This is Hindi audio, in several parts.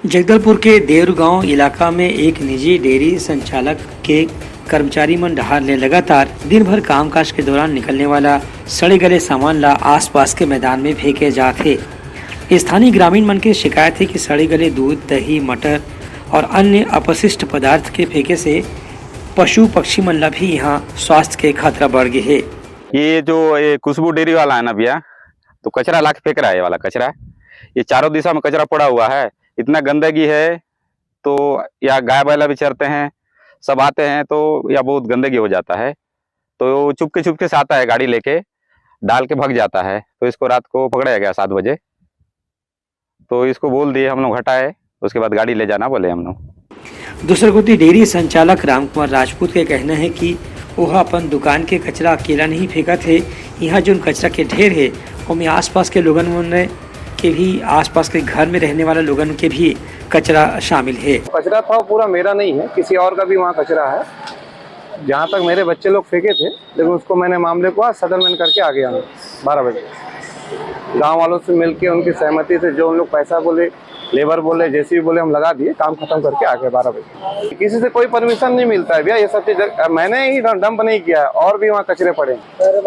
जगदलपुर के देवरू गांव इलाका में एक निजी डेयरी संचालक के कर्मचारी मन डहार ले लगातार दिन भर कामकाज के दौरान निकलने वाला सड़े गले सामान ला आसपास के मैदान में फेंके जाते। स्थानीय ग्रामीण मन की शिकायत है कि सड़े गले दूध, दही, मटर और अन्य अपशिष्ट पदार्थ के फेंके से पशु पक्षी मन ला भी यहाँ स्वास्थ्य के खतरा बढ़ गए है। ये खुशबू डेयरी वाला है ना भैया, तो कचरा ला के फेंक रहा है। ये वाला कचरा, ये चारों दिशा में कचरा पड़ा हुआ है। इतना गंदगी है तो या गाय बैला भी चरते हैं, सब आते हैं तो या बहुत गंदगी हो जाता है। तो चुपके से आता है, गाड़ी लेके डाल के भाग जाता है। तो इसको रात को पकड़ा गया 7 बजे, तो इसको बोल दिए हम लोग हटाए, उसके बाद गाड़ी ले जाना बोले हम लोग। दूसरे गोती डेयरी संचालक रामकुमार राजपूत के कहना है कि वह अपन दुकान के कचरा अकेला नहीं फेंका थे। यहाँ जो कचरा के ढेर है उनमें आसपास के लोगन के भी, आसपास के घर में रहने वाले लोगन के भी कचरा शामिल है। कचरा था पूरा मेरा नहीं है, किसी और का भी वहाँ कचरा है। जहाँ तक मेरे बच्चे लोग फेंके थे, लेकिन उसको मैंने मामले को आज सेटलमेंट करके आ गया हूँ 12 बजे। गांव वालों से मिलके उनकी सहमति से जो उन लोग पैसा बोले, लेबर बोले, जैसे भी बोले, हम लगा दिए, काम खत्म करके आ गए 12 बजे। किसी से कोई परमिशन नहीं मिलता है भैया, ये सब चीज मैंने ही डंप नहीं किया है। और भी वहाँ कचरे पड़े,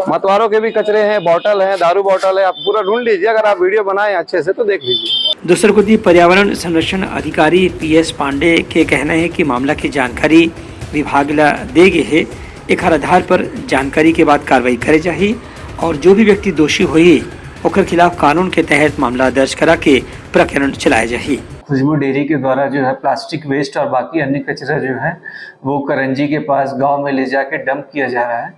मतवारों के भी कचरे हैं, बॉटल है, दारू बॉटल है। आप पूरा ढूंढ लीजिए, अगर आप वीडियो बनाए अच्छे से तो देख लीजिए। दूसरे को पर्यावरण संरक्षण अधिकारी PS पांडे के कहना है कि मामला की जानकारी विभाग ला दे गए है। एक आधार पर जानकारी के बाद कार्रवाई करे चाहिए और जो भी व्यक्ति दोषी हुई ओकर खिलाफ कानून के तहत मामला दर्ज करा के प्रकरण चलाया जाए। खुशबू डेयरी के द्वारा जो है प्लास्टिक वेस्ट और बाकी अन्य कचरा जो है वो करंजी के पास गांव में ले जाके डंप किया जा रहा है।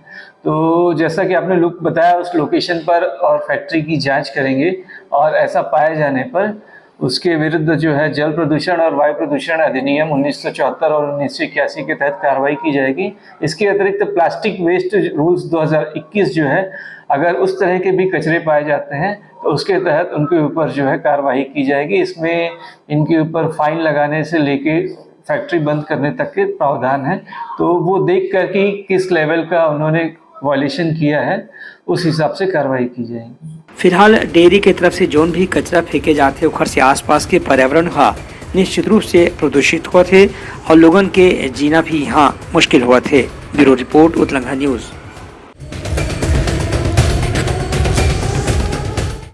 तो जैसा कि आपने लोग बताया, उस लोकेशन पर और फैक्ट्री की जांच करेंगे और ऐसा पाए जाने पर उसके विरुद्ध जो है जल प्रदूषण और वायु प्रदूषण अधिनियम 1974 और 1981 के तहत कार्रवाई की जाएगी। इसके अतिरिक्त प्लास्टिक वेस्ट रूल्स 2021 जो है, अगर उस तरह के भी कचरे पाए जाते हैं तो उसके तहत उनके ऊपर जो है कार्रवाई की जाएगी। इसमें इनके ऊपर फाइन लगाने से लेके फैक्ट्री बंद करने तक के प्रावधान है। तो वो देख कर कि किस लेवल का उन्होंने वायलेशन किया है, उस हिसाब से कार्रवाई की जाएगी। फिलहाल डेयरी के तरफ से जोन भी कचरा फेंके जाते उखर से आसपास के पर्यावरण निश्चित रूप से प्रदूषित हुआ थे और लोगन के जीना भी यहाँ मुश्किल हुआ थे। ब्यूरो रिपोर्ट, उत्तलंघा न्यूज।